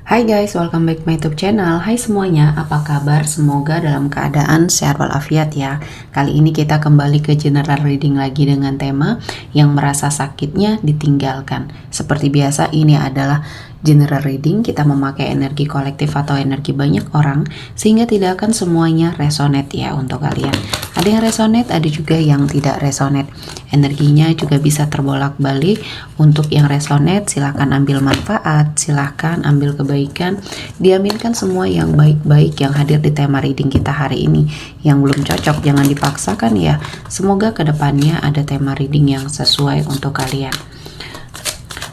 Hai guys, welcome back to my YouTube channel. Hai semuanya, apa kabar? Semoga dalam keadaan sehat walafiat ya. Kali ini kita kembali ke general reading lagi dengan tema yang merasa sakitnya ditinggalkan. Seperti biasa, ini adalah general reading. Kita memakai energi kolektif atau energi banyak orang sehingga tidak akan semuanya resonate ya untuk kalian. Ada yang resonate, ada juga yang tidak resonate. Energinya juga bisa terbolak-balik. Untuk yang resonate, silahkan ambil manfaat, silahkan ambil kebaikan, diaminkan semua yang baik-baik yang hadir di tema reading kita hari ini. Yang belum cocok jangan dipaksakan ya. Semoga kedepannya ada tema reading yang sesuai untuk kalian.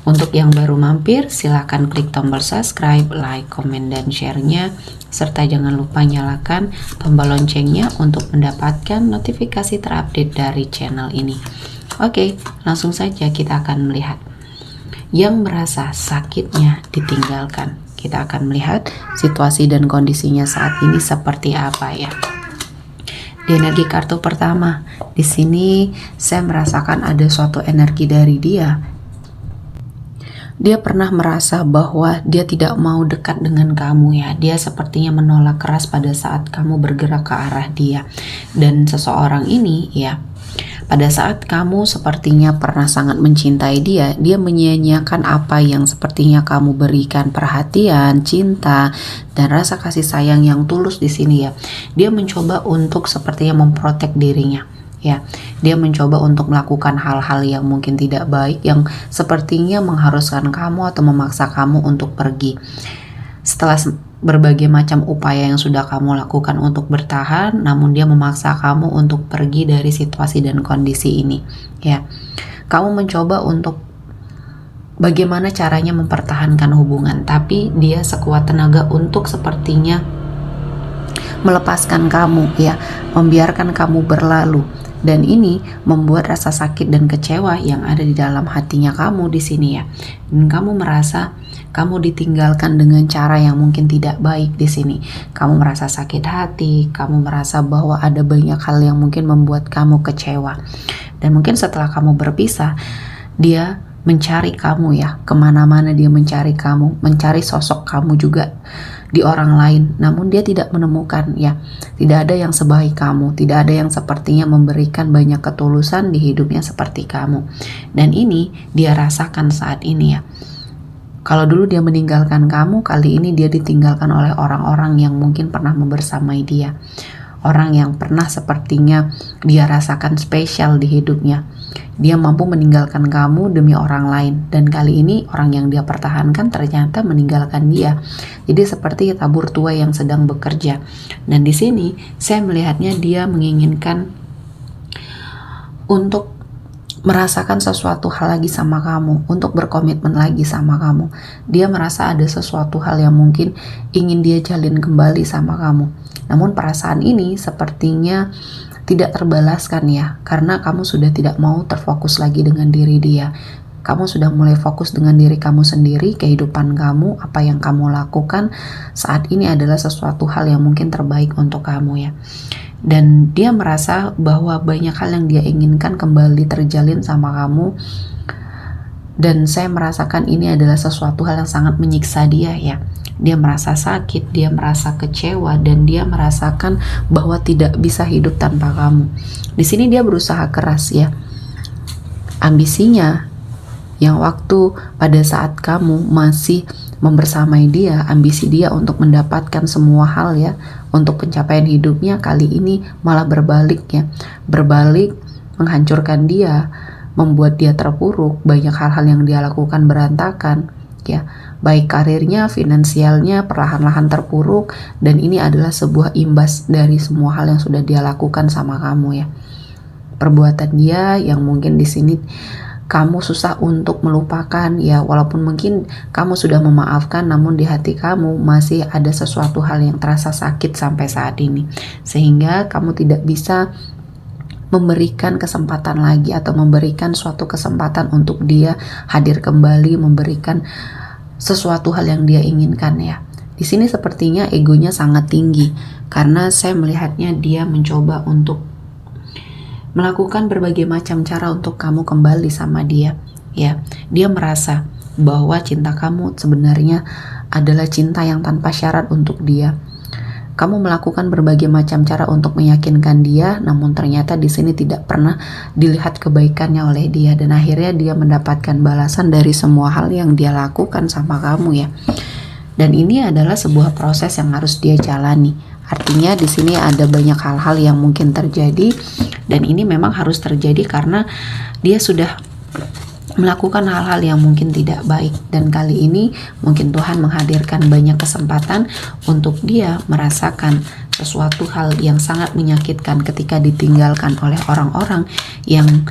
Untuk yang baru mampir, silahkan klik tombol subscribe, like, komen, dan share-nya. Serta jangan lupa nyalakan tombol loncengnya untuk mendapatkan notifikasi terupdate dari channel ini. Oke, langsung saja kita akan melihat yang merasa sakitnya ditinggalkan. Kita akan melihat situasi dan kondisinya saat ini seperti apa ya. Di energi kartu pertama, di sini saya merasakan ada suatu energi dari dia. Dia pernah merasa bahwa dia tidak mau dekat dengan kamu ya. Dia sepertinya menolak keras pada saat kamu bergerak ke arah dia. Dan seseorang ini ya, pada saat kamu sepertinya pernah sangat mencintai dia, dia menyia-nyiakan apa yang sepertinya kamu berikan, perhatian, cinta, dan rasa kasih sayang yang tulus di sini ya. Dia mencoba untuk sepertinya memprotek dirinya. Ya, dia mencoba untuk melakukan hal-hal yang mungkin tidak baik, yang sepertinya mengharuskan kamu atau memaksa kamu untuk pergi. Setelah berbagai macam upaya yang sudah kamu lakukan untuk bertahan, namun dia memaksa kamu untuk pergi dari situasi dan kondisi ini. Ya, kamu mencoba untuk bagaimana caranya mempertahankan hubungan, tapi dia sekuat tenaga untuk sepertinya melepaskan kamu ya, membiarkan kamu berlalu. Dan ini membuat rasa sakit dan kecewa yang ada di dalam hatinya kamu di sini ya. Dan kamu merasa kamu ditinggalkan dengan cara yang mungkin tidak baik di sini. Kamu merasa sakit hati, kamu merasa bahwa ada banyak hal yang mungkin membuat kamu kecewa. Dan mungkin setelah kamu berpisah, dia mencari kamu ya, kemana-mana dia mencari kamu, mencari sosok kamu juga di orang lain, namun dia tidak menemukan ya. Tidak ada yang sebaik kamu, tidak ada yang sepertinya memberikan banyak ketulusan di hidupnya seperti kamu. Dan ini dia rasakan saat ini ya. Kalau dulu dia meninggalkan kamu, kali ini dia ditinggalkan oleh orang-orang yang mungkin pernah membersamai dia. Orang yang pernah sepertinya dia rasakan spesial di hidupnya. Dia mampu meninggalkan kamu demi orang lain. Dan kali ini orang yang dia pertahankan ternyata meninggalkan dia. Jadi seperti tabur tuai yang sedang bekerja. Dan di sini saya melihatnya dia menginginkan untuk merasakan sesuatu hal lagi sama kamu, untuk berkomitmen lagi sama kamu. Dia merasa ada sesuatu hal yang mungkin ingin dia jalin kembali sama kamu. Namun perasaan ini sepertinya tidak terbalaskan ya, karena kamu sudah tidak mau terfokus lagi dengan diri dia. Kamu sudah mulai fokus dengan diri kamu sendiri, kehidupan kamu, apa yang kamu lakukan saat ini adalah sesuatu hal yang mungkin terbaik untuk kamu ya. Dan dia merasa bahwa banyak hal yang dia inginkan kembali terjalin sama kamu. Dan saya merasakan ini adalah sesuatu hal yang sangat menyiksa dia ya. Dia merasa sakit, dia merasa kecewa, dan dia merasakan bahwa tidak bisa hidup tanpa kamu. Di sini dia berusaha keras ya. Ambisinya yang waktu pada saat kamu masih membersamai dia, ambisi dia untuk mendapatkan semua hal ya, untuk pencapaian hidupnya, kali ini malah berbalik ya. Berbalik menghancurkan dia, membuat dia terpuruk, banyak hal-hal yang dia lakukan berantakan ya. Baik karirnya, finansialnya perlahan-lahan terpuruk, dan ini adalah sebuah imbas dari semua hal yang sudah dia lakukan sama kamu ya. Perbuatan dia yang mungkin di sini kamu susah untuk melupakan ya, walaupun mungkin kamu sudah memaafkan, namun di hati kamu masih ada sesuatu hal yang terasa sakit sampai saat ini, sehingga kamu tidak bisa memberikan kesempatan lagi atau memberikan suatu kesempatan untuk dia hadir kembali, memberikan sesuatu hal yang dia inginkan ya. Di sini sepertinya egonya sangat tinggi, karena saya melihatnya dia mencoba untuk melakukan berbagai macam cara untuk kamu kembali sama dia ya. Dia merasa bahwa cinta kamu sebenarnya adalah cinta yang tanpa syarat untuk dia. Kamu melakukan berbagai macam cara untuk meyakinkan dia, namun ternyata di sini tidak pernah dilihat kebaikannya oleh dia, dan akhirnya dia mendapatkan balasan dari semua hal yang dia lakukan sama kamu ya. Dan ini adalah sebuah proses yang harus dia jalani. Artinya di sini ada banyak hal-hal yang mungkin terjadi, dan ini memang harus terjadi karena dia sudah melakukan hal-hal yang mungkin tidak baik, dan kali ini mungkin Tuhan menghadirkan banyak kesempatan untuk dia merasakan sesuatu hal yang sangat menyakitkan ketika ditinggalkan oleh orang-orang yang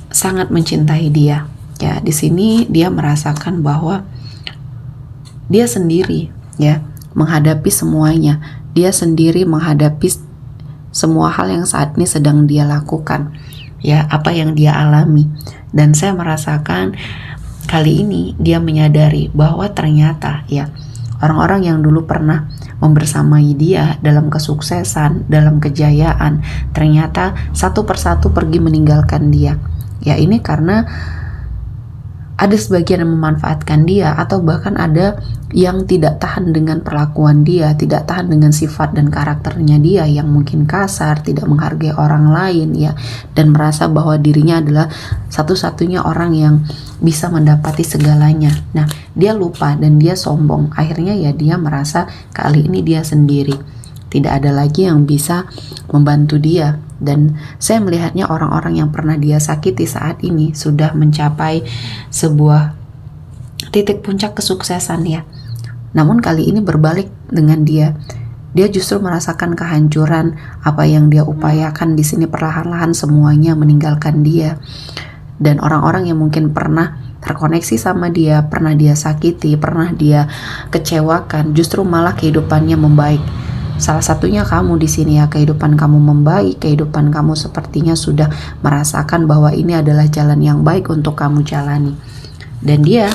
sangat mencintai dia. Ya, di sini dia merasakan bahwa dia sendiri ya menghadapi semuanya. Dia sendiri menghadapi semua hal yang saat ini sedang dia lakukan. Ya, apa yang dia alami. Dan saya merasakan kali ini dia menyadari bahwa ternyata ya orang-orang yang dulu pernah membersamai dia dalam kesuksesan, dalam kejayaan, ternyata satu persatu pergi meninggalkan dia. Ya, ini karena ada sebagian yang memanfaatkan dia, atau bahkan ada yang tidak tahan dengan perlakuan dia, tidak tahan dengan sifat dan karakternya dia yang mungkin kasar, tidak menghargai orang lain ya, dan merasa bahwa dirinya adalah satu-satunya orang yang bisa mendapati segalanya. Nah, dia lupa dan dia sombong. Akhirnya ya dia merasa kali ini dia sendiri. Tidak ada lagi yang bisa membantu dia. Dan saya melihatnya orang-orang yang pernah dia sakiti saat ini sudah mencapai sebuah titik puncak kesuksesan ya. Namun kali ini berbalik dengan dia. Dia justru merasakan kehancuran. Apa yang dia upayakan di sini perlahan-lahan semuanya meninggalkan dia. Dan orang-orang yang mungkin pernah terkoneksi sama dia, pernah dia sakiti, pernah dia kecewakan, justru malah kehidupannya membaik. Salah satunya kamu di sini ya, kehidupan kamu membaik, kehidupan kamu sepertinya sudah merasakan bahwa ini adalah jalan yang baik untuk kamu jalani. Dan dia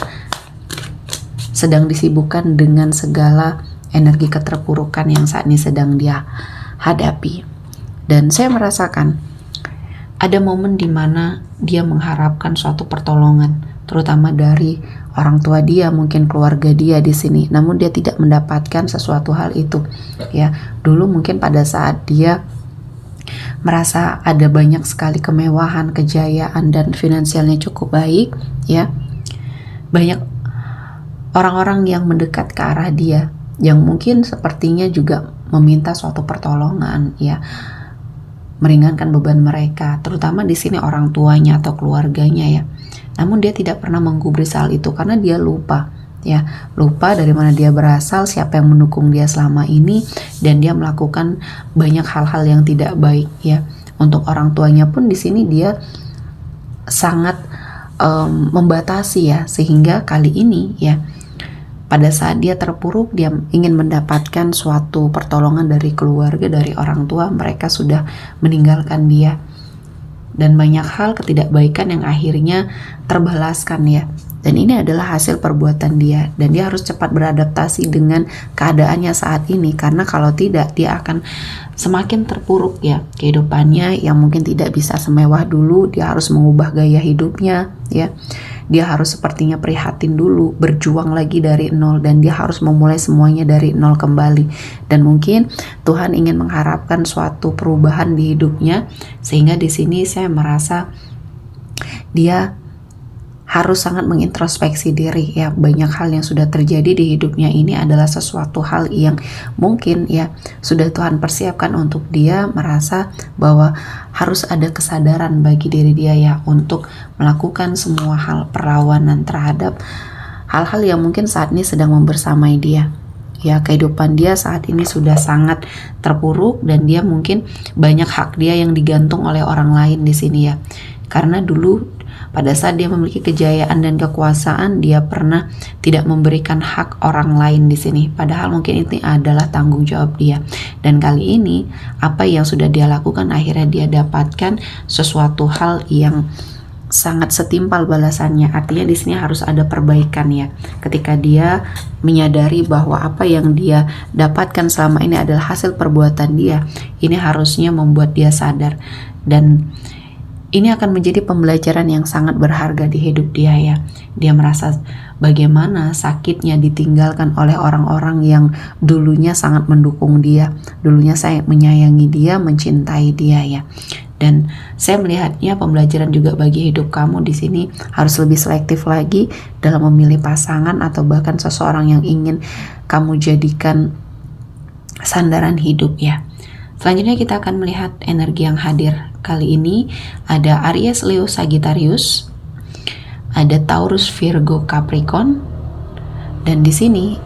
sedang disibukkan dengan segala energi keterpurukan yang saat ini sedang dia hadapi. Dan saya merasakan ada momen di mana dia mengharapkan suatu pertolongan, terutama dari orang tua dia, mungkin keluarga dia di sini. Namun dia tidak mendapatkan sesuatu hal itu. Ya, dulu mungkin pada saat dia merasa ada banyak sekali kemewahan, kejayaan dan finansialnya cukup baik, ya. Banyak orang-orang yang mendekat ke arah dia yang mungkin sepertinya juga meminta suatu pertolongan, ya. Meringankan beban mereka, terutama di sini orang tuanya atau keluarganya ya. Namun dia tidak pernah menggubris hal itu karena dia lupa ya, lupa dari mana dia berasal, siapa yang mendukung dia selama ini, dan dia melakukan banyak hal-hal yang tidak baik ya. Untuk orang tuanya pun di sini dia sangat membatasi ya, sehingga kali ini ya pada saat dia terpuruk, dia ingin mendapatkan suatu pertolongan dari keluarga, dari orang tua, mereka sudah meninggalkan dia. Dan banyak hal ketidakbaikan yang akhirnya terbalaskan ya. Dan ini adalah hasil perbuatan dia. Dan dia harus cepat beradaptasi dengan keadaannya saat ini. Karena kalau tidak, dia akan semakin terpuruk ya kehidupannya, yang mungkin tidak bisa semewah dulu. Dia harus mengubah gaya hidupnya ya. Dia harus sepertinya prihatin dulu, berjuang lagi dari nol, dan dia harus memulai semuanya dari nol kembali. Dan mungkin Tuhan ingin mengharapkan suatu perubahan di hidupnya, sehingga di sini saya merasa dia harus sangat mengintrospeksi diri ya. Banyak hal yang sudah terjadi di hidupnya ini adalah sesuatu hal yang mungkin ya sudah Tuhan persiapkan untuk dia merasa bahwa harus ada kesadaran bagi diri dia ya untuk melakukan semua hal perlawanan terhadap hal-hal yang mungkin saat ini sedang membersamai dia. Ya, kehidupan dia saat ini sudah sangat terpuruk, dan dia mungkin banyak hak dia yang digantung oleh orang lain di sini ya. Karena dulu pada saat dia memiliki kejayaan dan kekuasaan, dia pernah tidak memberikan hak orang lain di sini. Padahal mungkin ini adalah tanggung jawab dia. Dan kali ini apa yang sudah dia lakukan, akhirnya dia dapatkan sesuatu hal yang sangat setimpal balasannya. Artinya di sini harus ada perbaikan ya. Ketika dia menyadari bahwa apa yang dia dapatkan selama ini adalah hasil perbuatan dia, ini harusnya membuat dia sadar. Dan Ini akan menjadi pembelajaran yang sangat berharga di hidup dia ya. Dia merasa bagaimana sakitnya ditinggalkan oleh orang-orang yang dulunya sangat mendukung dia, dulunya sangat menyayangi dia, mencintai dia ya. Dan saya melihatnya pembelajaran juga bagi hidup kamu di sini, harus lebih selektif lagi dalam memilih pasangan atau bahkan seseorang yang ingin kamu jadikan sandaran hidup ya. Selanjutnya kita akan melihat energi yang hadir. Kali ini ada Aries, Leo, Sagittarius, ada Taurus, Virgo, Capricorn, dan di sini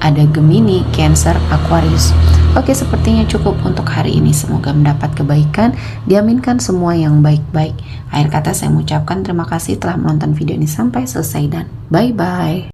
ada Gemini, Cancer, Aquarius. Oke, sepertinya cukup untuk hari ini. Semoga mendapat kebaikan, diaminkan semua yang baik-baik. Akhir kata saya mengucapkan terima kasih telah menonton video ini sampai selesai dan bye-bye.